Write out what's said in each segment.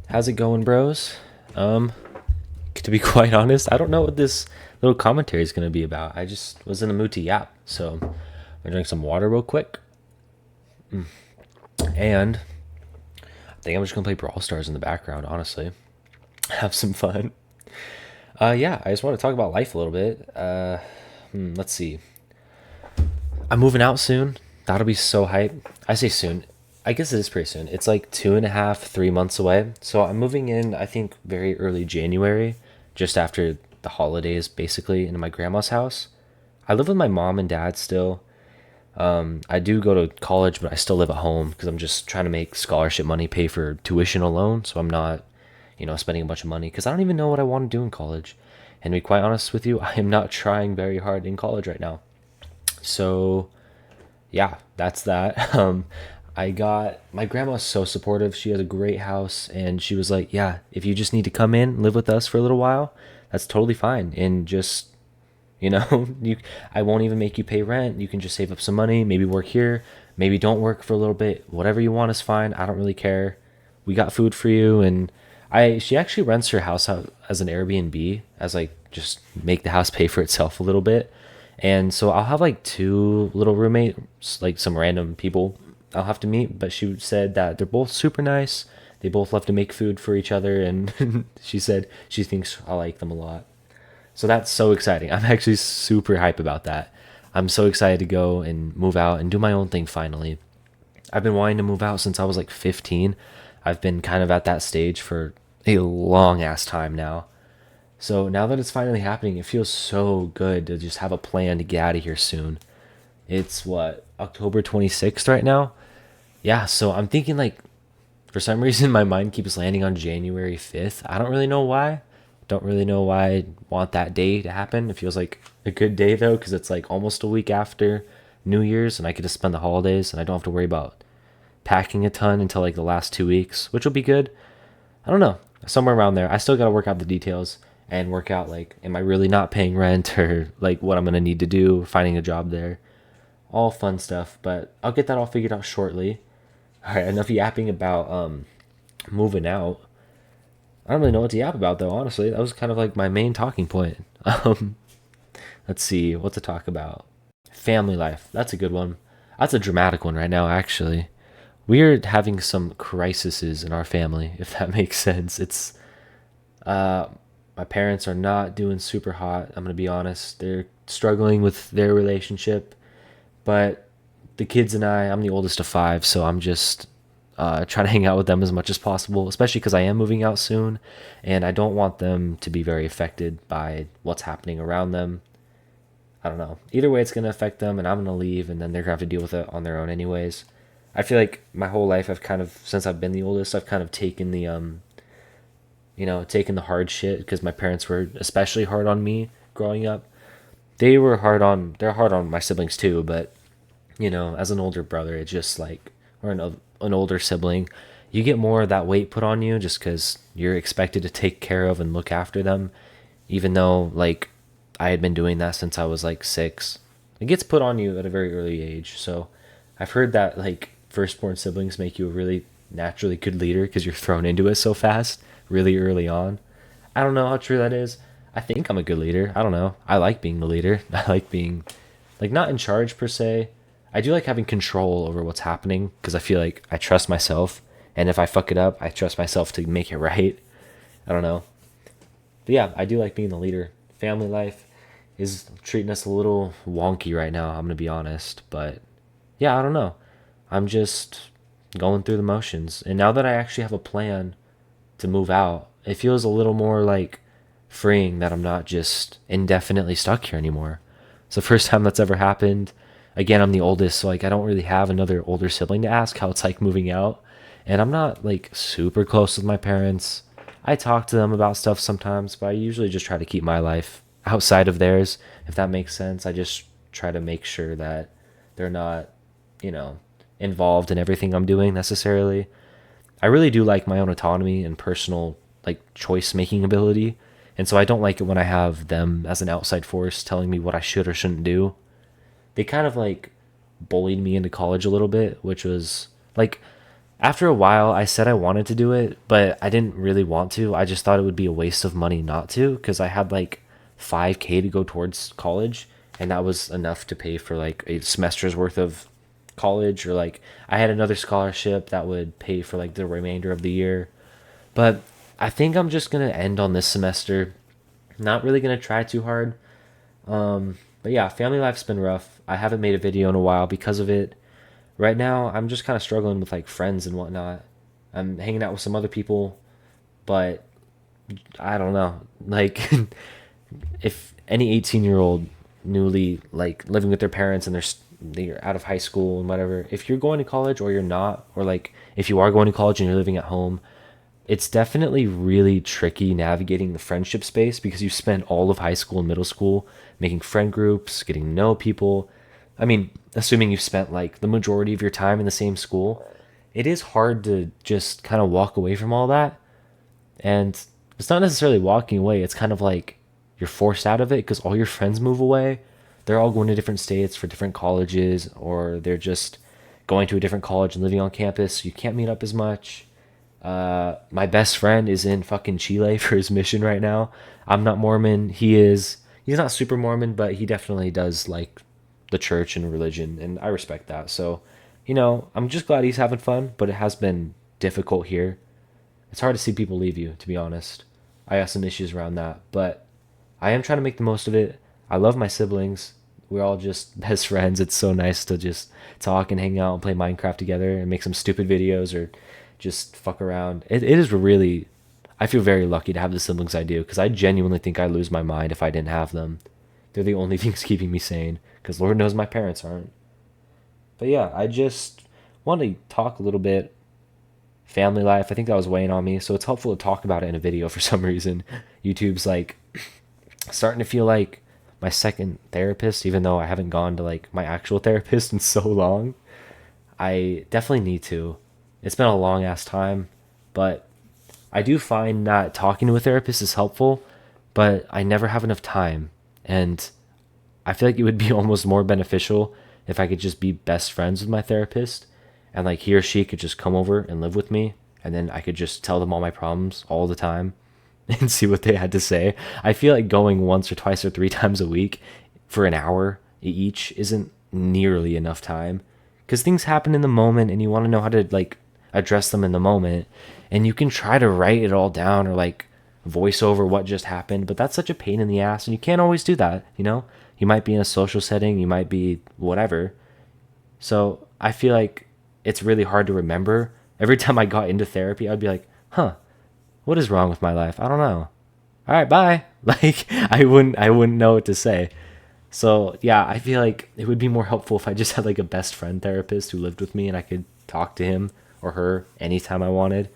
How's it going, bros? Um, to be quite honest, I don't know what this little commentary is going to be about. I just was in the mood to yap, so I'm gonna drink some water real quick, and I think I'm just gonna play Brawl Stars in the background. Honestly, have some fun. Yeah, I just want to talk about life a little bit. Let's see. I'm moving out soon. That'll be so hype. I say soon. I guess it is pretty soon. It's like 2.5, 3 months away. So I'm moving in, I think, very early January, just after the holidays, basically, into my grandma's house. I live with my mom and dad still. I do go to college, but I still live at home because I'm just trying to make scholarship money pay for tuition alone. So I'm not, spending a bunch of money because I don't even know what I want to do in college. And to be quite honest with you, I am not trying very hard in college right now. So yeah, that's that. I got my grandma's so supportive. She has a great house, and she was like, "Yeah, if you just need to come in, live with us for a little while, that's totally fine. And just you, I won't even make you pay rent. You can just save up some money, maybe work here, maybe don't work for a little bit. Whatever you want is fine. I don't really care. We got food for you." And she actually rents her house out as an Airbnb, as like just make the house pay for itself a little bit. And so I'll have like two little roommates, like some random people I'll have to meet. But she said that they're both super nice. They both love to make food for each other, and she said she thinks I like them a lot. So that's so exciting. I'm actually super hype about that. I'm so excited to go and move out and do my own thing finally. I've been wanting to move out since I was like 15. I've been kind of at that stage for a long ass time now. So now that it's finally happening, it feels so good to just have a plan to get out of here soon. It's what, October 26th right now? Yeah, so I'm thinking like for some reason my mind keeps landing on January 5th. I don't really know why. Don't really know why I want that day to happen. It feels like a good day though, because it's like almost a week after New Year's, and I get to spend the holidays, and I don't have to worry about packing a ton until like the last 2 weeks, which will be good. I don't know, somewhere around there. I still got to work out the details and work out like, am I really not paying rent, or like what I'm gonna need to do, finding a job there. All fun stuff, but I'll get that all figured out shortly. All right, enough yapping about moving out. I don't really know what to yap about though. Honestly, that was kind of like my main talking point. Um, let's see what to talk about. Family life. That's a good one. That's a dramatic one right now, actually. We're having some crises in our family, if that makes sense. It's uh, my parents are not doing super hot. I'm gonna be honest. They're struggling with their relationship, but the kids and I'm the oldest of five, so I'm just trying to hang out with them as much as possible, especially because I am moving out soon, and I don't want them to be very affected by what's happening around them. I don't know. Either way, it's going to affect them, and I'm going to leave, and then they're going to have to deal with it on their own, anyways. I feel like my whole life, I've kind of, since I've been the oldest, I've kind of taken taken the hard shit because my parents were especially hard on me growing up. They're hard on my siblings too, but as an older brother, it's just like, or an older sibling, you get more of that weight put on you just because you're expected to take care of and look after them, even though, like, I had been doing that since I was like 6. It gets put on you at a very early age. So I've heard that, like, firstborn siblings make you a really naturally good leader because you're thrown into it so fast, really early on. I don't know how true that is. I think I'm a good leader. I don't know. I like being the leader. I like being, like, not in charge per se. I do like having control over what's happening because I feel like I trust myself, and if I fuck it up, I trust myself to make it right. I don't know. But yeah, I do like being the leader. Family life is treating us a little wonky right now, I'm going to be honest, but yeah, I don't know. I'm just going through the motions. And now that I actually have a plan to move out, it feels a little more like freeing that I'm not just indefinitely stuck here anymore. It's the first time that's ever happened. Again, I'm the oldest, so like I don't really have another older sibling to ask how it's like moving out. And I'm not like super close with my parents. I talk to them about stuff sometimes, but I usually just try to keep my life outside of theirs, if that makes sense. I just try to make sure that they're not, you know, involved in everything I'm doing necessarily. I really do like my own autonomy and personal like choice making ability. And so I don't like it when I have them as an outside force telling me what I should or shouldn't do. They kind of like bullied me into college a little bit, which was like, After a while, I said I wanted to do it, but I didn't really want to. I just thought it would be a waste of money not to, because I had like 5K to go towards college, and that was enough to pay for like a semester's worth of college, or like I had another scholarship that would pay for like the remainder of the year. But I think I'm just gonna end on this semester. Not really gonna try too hard. But yeah, family life's been rough. I haven't made a video in a while because of it. Right now, I'm just kind of struggling with like friends and whatnot. I'm hanging out with some other people, but I don't know. Like, if any 18-year-old newly like living with their parents and they're out of high school and whatever, if you're going to college or you're not, or like if you are going to college and you're living at home, it's definitely really tricky navigating the friendship space because you spend all of high school and middle school making friend groups, getting to know people. I mean, assuming you've spent like the majority of your time in the same school, it is hard to just kind of walk away from all that. And it's not necessarily walking away, it's kind of like you're forced out of it because all your friends move away. They're all going to different states for different colleges, or they're just going to a different college and living on campus. So you can't meet up as much. My best friend is in fucking Chile for his mission right now. I'm not Mormon. He is. He's not super Mormon, but he definitely does like the church and religion, and I respect that. So, I'm just glad he's having fun, but it has been difficult here. It's hard to see people leave you, to be honest. I have some issues around that, but I am trying to make the most of it. I love my siblings. We're all just best friends. It's so nice to just talk and hang out and play Minecraft together and make some stupid videos or just fuck around. It is really, I feel very lucky to have the siblings I do because I genuinely think I'd lose my mind if I didn't have them. They're the only things keeping me sane because Lord knows my parents aren't. But yeah, I just want to talk a little bit family life. I think that was weighing on me, so it's helpful to talk about it in a video for some reason. YouTube's like starting to feel like my second therapist, even though I haven't gone to like my actual therapist in so long. I definitely need to. It's been a long ass time, but I do find that talking to a therapist is helpful, but I never have enough time. And I feel like it would be almost more beneficial if I could just be best friends with my therapist and like he or she could just come over and live with me and then I could just tell them all my problems all the time and see what they had to say. I feel like going once or twice or three times a week for an hour each isn't nearly enough time because things happen in the moment and you want to know how to like address them in the moment, and you can try to write it all down or like voice over what just happened, but that's such a pain in the ass and you can't always do that. You might be in a social setting, you might be whatever. So I feel like it's really hard to remember. Every time I got into therapy I'd be like, what is wrong with my life? I don't know. All right, bye. Like I wouldn't know what to say. So yeah, I feel like it would be more helpful if I just had like a best friend therapist who lived with me and I could talk to him or her anytime I wanted.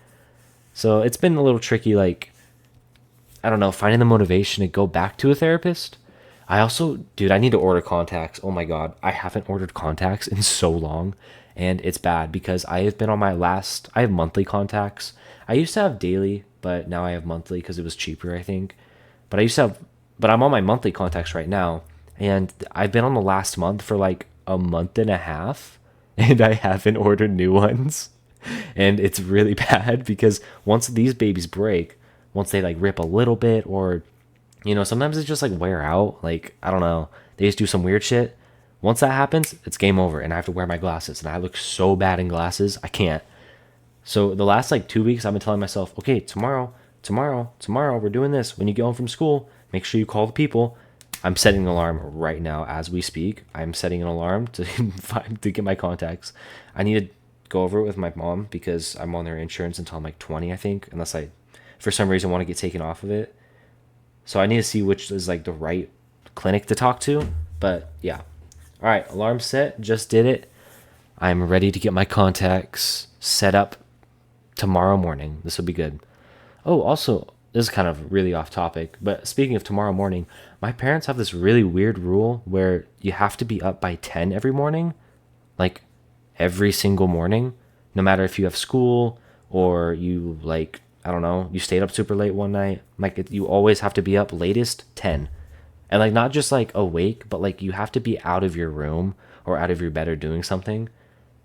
So it's been a little tricky, like, I don't know, finding the motivation to go back to a therapist. I also, dude, I need to order contacts. Oh my God. I haven't ordered contacts in so long. And it's bad because I have been on I have monthly contacts. I used to have daily, but now I have monthly because it was cheaper, I think. But I'm on my monthly contacts right now. And I've been on the last month for like a month and a half. And I haven't ordered new ones. And it's really bad because once these babies break, once they like rip a little bit, or sometimes it's just like wear out, like I don't know, they just do some weird shit. Once that happens, it's game over and I have to wear my glasses and I look so bad in glasses, I can't. So the last like 2 weeks I've been telling myself, okay, tomorrow we're doing this. When you get home from school, make sure you call the people. I'm setting an alarm right now as we speak. I'm setting an alarm to to get my contacts. I need to go over it with my mom because I'm on their insurance until I'm like 20, I think, unless I for some reason want to get taken off of it. So I need to see which is like the right clinic to talk to. But yeah. All right, alarm set, just did it. I'm ready to get my contacts set up tomorrow morning. This will be good. Oh, also, this is kind of really off topic, but speaking of tomorrow morning, my parents have this really weird rule where you have to be up by 10 every morning, like every single morning, no matter if you have school or you like, I don't know, you stayed up super late one night. Like you always have to be up latest 10. And like not just like awake, but like you have to be out of your room or out of your bed or doing something.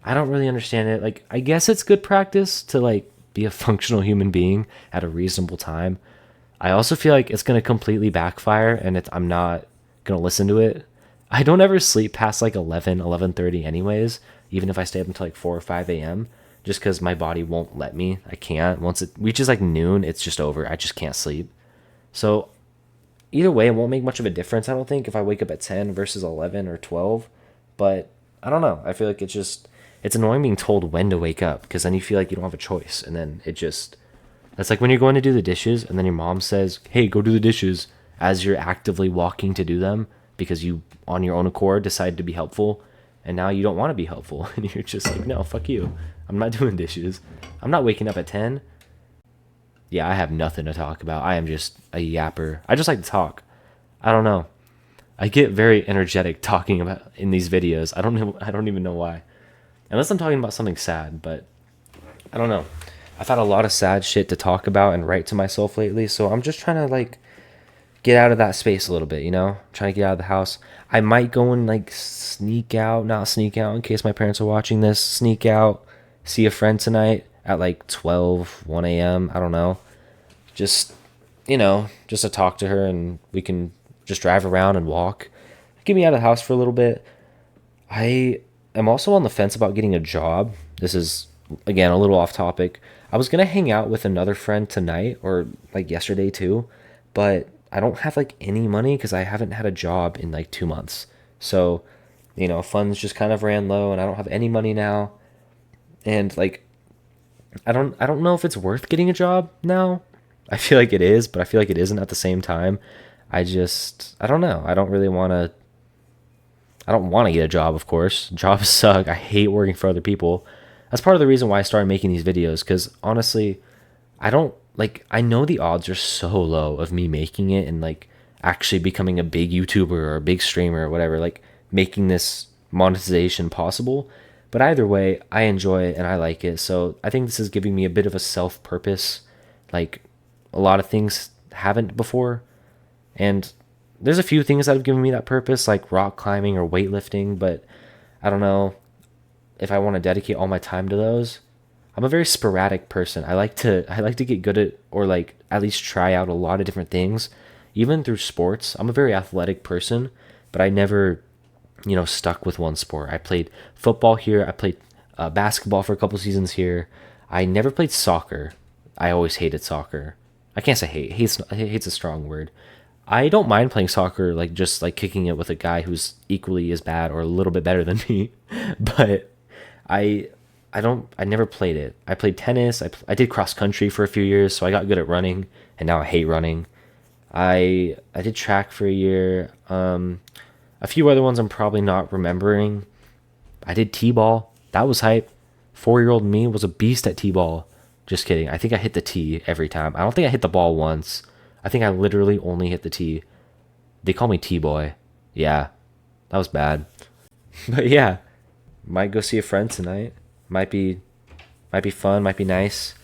I don't really understand it. Like, I guess it's good practice to like be a functional human being at a reasonable time. I also feel like it's gonna completely backfire, and I'm not gonna listen to it. I don't ever sleep past like 11:30 anyways, even if I stay up until like 4 or 5 a.m., just because my body won't let me. I can't. Once it reaches like noon, it's just over. I just can't sleep. So either way, it won't make much of a difference, I don't think, if I wake up at 10 versus 11 or 12. But I don't know. I feel like it's annoying being told when to wake up, because then you feel like you don't have a choice. And then that's like when you're going to do the dishes and then your mom says, hey, go do the dishes, as you're actively walking to do them because you, on your own accord, decided to be helpful. And now you don't want to be helpful. And you're just like, no, fuck you. I'm not doing dishes. I'm not waking up at 10. Yeah, I have nothing to talk about. I am just a yapper. I just like to talk. I don't know. I get very energetic talking about in these videos. I don't know. I don't even know why. Unless I'm talking about something sad, but I don't know. I've had a lot of sad shit to talk about and write to myself lately, so I'm just trying to like get out of that space a little bit, you know? Trying to get out of the house. I might go and like sneak out, not sneak out in case my parents are watching this, sneak out, see a friend tonight at like 12, 1 a.m. I don't know. Just, just to talk to her, and we can just drive around and walk. Get me out of the house for a little bit. I am also on the fence about getting a job. This is, again, a little off topic. I was going to hang out with another friend tonight, or like yesterday too, but I don't have like any money because I haven't had a job in like 2 months. So, funds just kind of ran low and I don't have any money now. And like, I don't know if it's worth getting a job now. I feel like it is, but I feel like it isn't at the same time. I don't know. I don't want to get a job, of course. Jobs suck. I hate working for other people. That's part of the reason why I started making these videos, because honestly, I know the odds are so low of me making it and like actually becoming a big YouTuber or a big streamer or whatever, like making this monetization possible. But either way, I enjoy it and I like it. So I think this is giving me a bit of a self purpose, like a lot of things haven't before. And there's a few things that have given me that purpose, like rock climbing or weightlifting, but I don't know if I want to dedicate all my time to those. I'm a very sporadic person. I like to get good at, or like at least try out a lot of different things, even through sports. I'm a very athletic person, but I never, stuck with one sport. I played football here. I played basketball for a couple seasons here. I never played soccer. I always hated soccer. I can't say hate. Hate's a strong word. I don't mind playing soccer, like just like kicking it with a guy who's equally as bad or a little bit better than me. But I I never played it. I played tennis. I did cross country for a few years, so I got good at running, and now I hate running. I did track for a year. A few other ones I'm probably not remembering. I did t-ball. That was hype. 4-year-old me was a beast at t-ball. Just kidding. I think I hit the tee every time. I don't think I hit the ball once. I think I literally only hit the tee. They call me T-boy. Yeah, that was bad. But yeah, might go see a friend tonight. Might be might be fun, might be nice.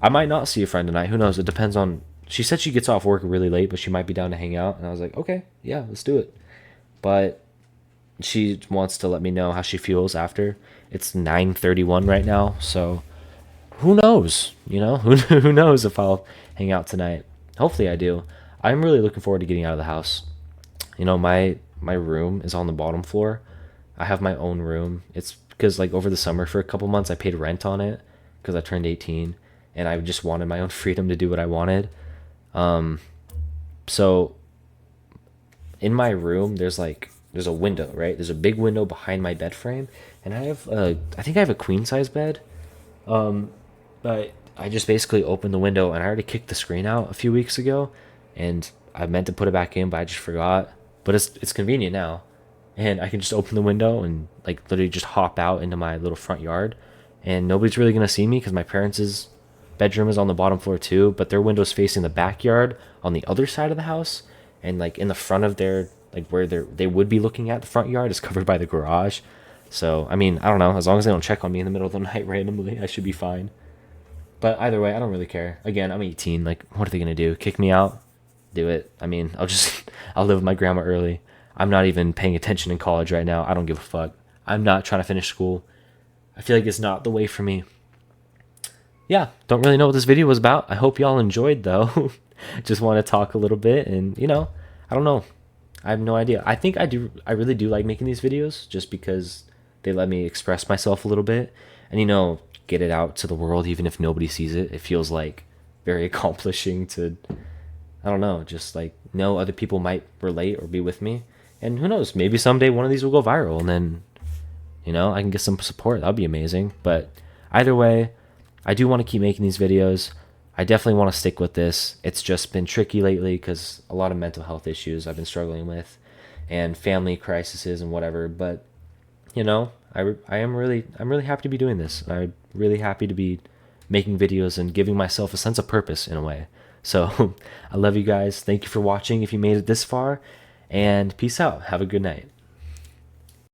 I might not see a friend tonight. Who knows? It depends on. She said she gets off work really late, but she might be down to hang out. And I was like, okay, yeah, let's do it. But she wants to let me know how she feels after. It's 9:31 right now, so who knows? Who knows if I'll hang out tonight. Hopefully I do. I'm really looking forward to getting out of the house. My room is on the bottom floor. I have my own room. It's because like over the summer for a couple months I paid rent on it because I turned 18 and I just wanted my own freedom to do what I wanted. So in my room there's a window, right? There's a big window behind my bed frame, and I think I have a queen size bed. But I just basically opened the window, and I already kicked the screen out a few weeks ago, and I meant to put it back in, but I just forgot. But it's convenient now, and I can just open the window and like literally just hop out into my little front yard, and nobody's really gonna see me because my parents' bedroom is on the bottom floor too, but their window's facing the backyard on the other side of the house, and like in the front of their like where they would be looking at the front yard is covered by the garage. So I mean, I don't know. As long as they don't check on me in the middle of the night randomly, I should be fine. But either way, I don't really care. Again, I'm 18. Like, what are they gonna do? Kick me out? Do it. I mean, I'll live with my grandma early. I'm not even paying attention in college right now. I don't give a fuck. I'm not trying to finish school. I feel like it's not the way for me. Yeah, don't really know what this video was about. I hope y'all enjoyed though. Just want to talk a little bit, and I don't know. I have no idea. I think I really do like making these videos just because they let me express myself a little bit and get it out to the world even if nobody sees it. It feels like very accomplishing to, I don't know, just like know other people might relate or be with me. And who knows, maybe someday one of these will go viral and then, I can get some support. That would be amazing. But either way, I do want to keep making these videos. I definitely want to stick with this. It's just been tricky lately because a lot of mental health issues I've been struggling with and family crises and whatever. But, I'm really happy to be doing this. I'm really happy to be making videos and giving myself a sense of purpose in a way. So I love you guys. Thank you for watching if you made it this far, and peace out. Have a good night.